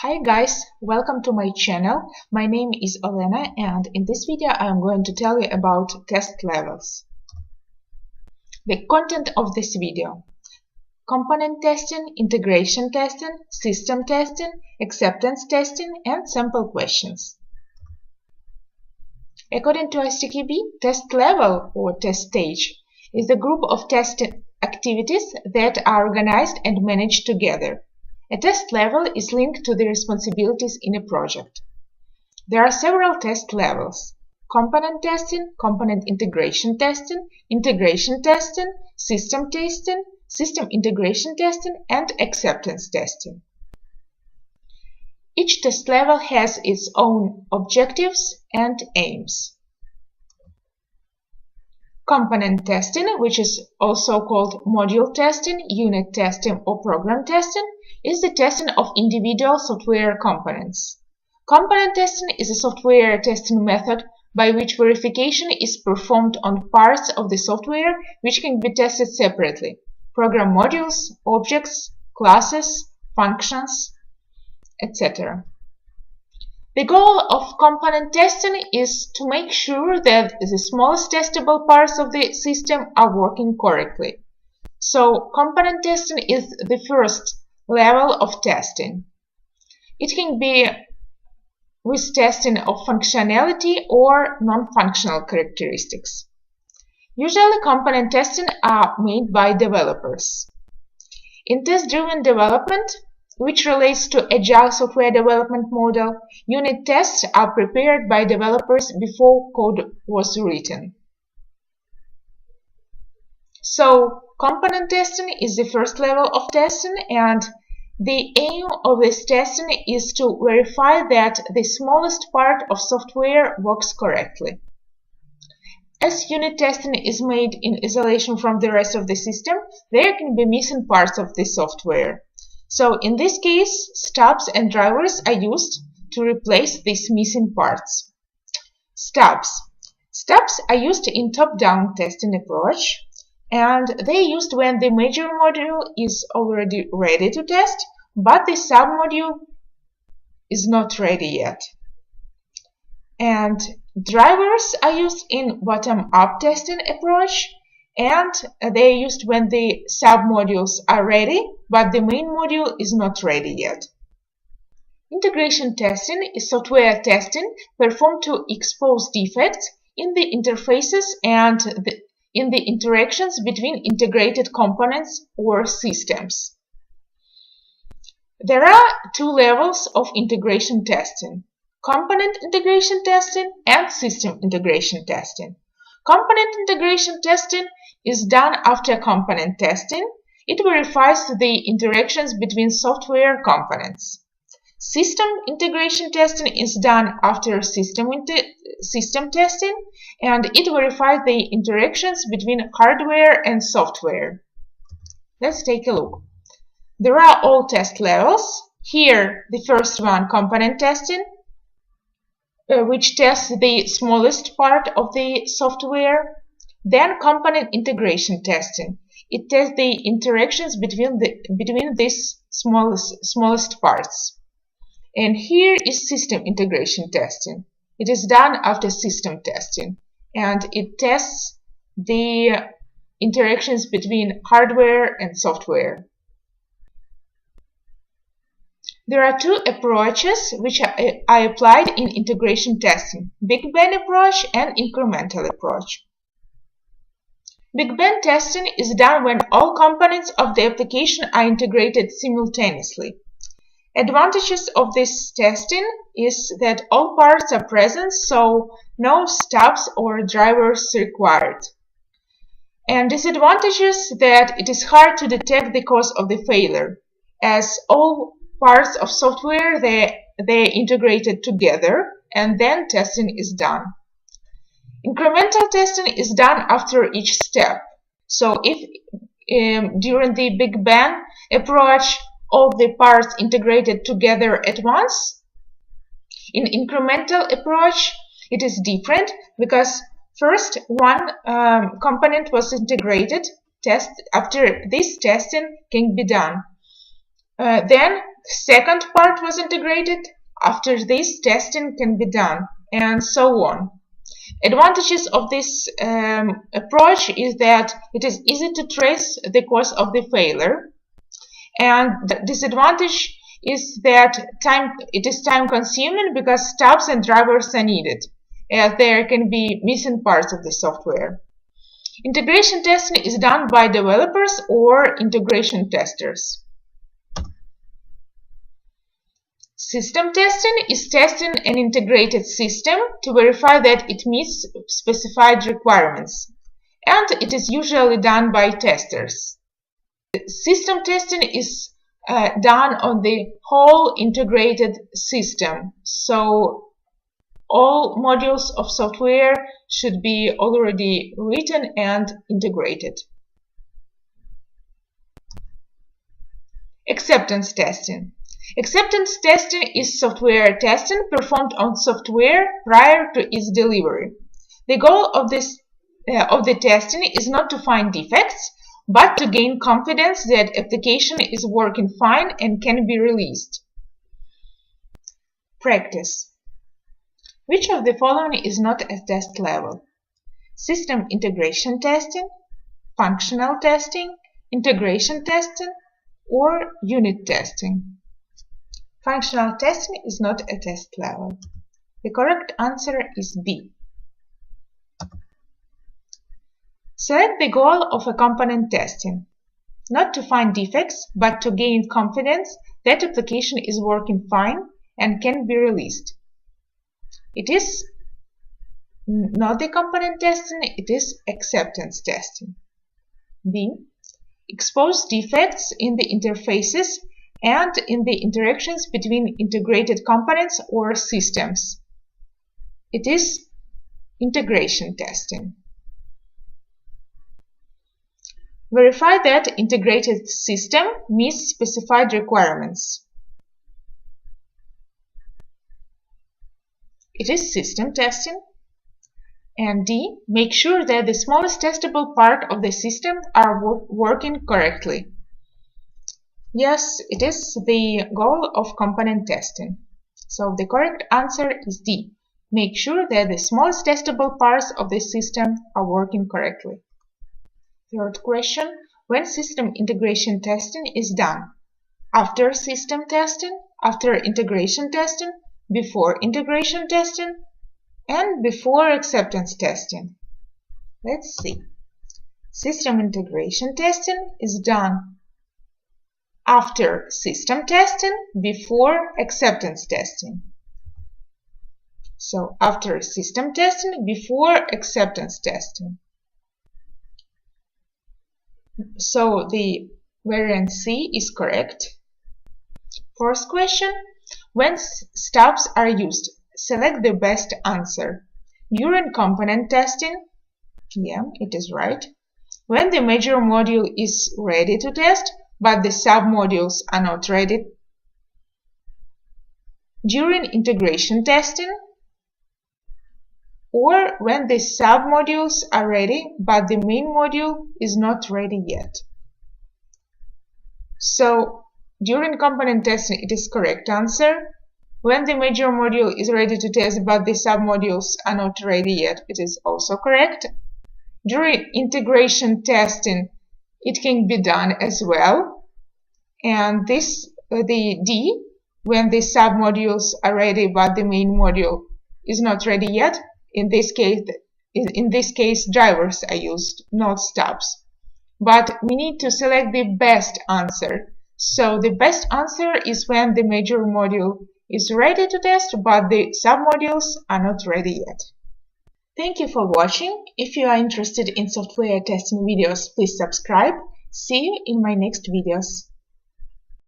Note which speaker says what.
Speaker 1: Hi guys, welcome to my channel. My name is Olena and in this video I am going to tell you about test levels. The content of this video: component testing, integration testing, system testing, acceptance testing, and sample questions. According to ISTQB, test level or test stage is the group of test activities that are organized and managed together. A test level is linked to the responsibilities in a project. There are several test levels: component testing, component integration testing, system testing, system integration testing, and acceptance testing. Each test level has its own objectives and aims. Component testing, which is also called module testing, unit testing, or program testing, is the testing of individual software components. Component testing is a software testing method by which verification is performed on parts of the software which can be tested separately: program modules, objects, classes, functions, etc. The goal of component testing is to make sure that the smallest testable parts of the system are working correctly. So, component testing is the first level of testing. It can be with testing of functionality or non-functional characteristics. Usually, component testing are made by developers. In test-driven development, which relates to agile software development model, unit tests are prepared by developers before code was written. So, component testing is the first level of testing, and the aim of this testing is to verify that the smallest part of software works correctly. As unit testing is made in isolation from the rest of the system, there can be missing parts of the software. So, in this case, stubs and drivers are used to replace these missing parts. Stubs are used in top-down testing approach, and they are used when the major module is already ready to test, but the sub-module is not ready yet. And drivers are used in bottom-up testing approach, and they are used when the sub-modules are ready, but the main module is not ready yet. Integration testing is software testing performed to expose defects in the interfaces and in the interactions between integrated components or systems. There are two levels of integration testing: component integration testing and system integration testing. Component integration testing is done after component testing. It verifies the interactions between software components. System integration testing is done after system testing, and it verifies the interactions between hardware and software. Let's take a look. There are all test levels. Here, the first one, component testing, which tests the smallest part of the software. Then component integration testing. It tests the interactions between these smallest parts. And here is system integration testing. It is done after system testing, and it tests the interactions between hardware and software. There are two approaches which are applied in integration testing: Big Bang approach and incremental approach. Big Bang testing is done when all components of the application are integrated simultaneously. Advantages of this testing is that all parts are present, so no stubs or drivers required. And disadvantages that it is hard to detect the cause of the failure, as all parts of software they're integrated together and then testing is done. Incremental testing is done after each step. So if during the Big Bang approach all the parts integrated together at once, in incremental approach it is different, because first one component was integrated. After this testing can be done. Then second part was integrated. After this, testing can be done, and so on. Advantages of this approach is that it is easy to trace the cause of the failure, and the disadvantage is that it is time consuming because stubs and drivers are needed, as there can be missing parts of the software. Integration testing is done by developers or integration testers. System testing is testing an integrated system to verify that it meets specified requirements, and it is usually done by testers. System testing is done on the whole integrated system, so all modules of software should be already written and integrated. Acceptance testing. Acceptance testing is software testing performed on software prior to its delivery. The goal of the testing is not to find defects, but to gain confidence that application is working fine and can be released. Practice. Which of the following is not at test level? System integration testing, functional testing, integration testing, or unit testing? Functional testing is not a test level. The correct answer is B. Select the goal of a component testing. Not to find defects, but to gain confidence that application is working fine and can be released. It is not the component testing, it is acceptance testing. B. Expose defects in the interfaces and in the interactions between integrated components or systems. It is integration testing. Verify that integrated system meets specified requirements. It is system testing. And D. Make sure that the smallest testable part of the system are working correctly. Yes, it is the goal of component testing. So the correct answer is D. Make sure that the smallest testable parts of the system are working correctly. Third question. When system integration testing is done? After system testing, after integration testing, before integration testing, and before acceptance testing. Let's see. System integration testing is done after system testing, before acceptance testing. So after system testing, before acceptance testing. So the variant C is correct. Fourth question. When stubs are used, select the best answer. During component testing, yeah, it is right. When the major module is ready to test, but the sub-modules are not ready. During integration testing, or when the sub-modules are ready, but the main module is not ready yet. So, during component testing, it is correct answer. When the major module is ready to test, but the sub-modules are not ready yet, it is also correct. During integration testing, it can be done as well. And the D, when the sub-modules are ready, but the main module is not ready yet. In this case, drivers are used, not stubs. But we need to select the best answer. So the best answer is when the major module is ready to test, but the sub-modules are not ready yet. Thank you for watching. If you are interested in software testing videos, please subscribe. See you in my next videos.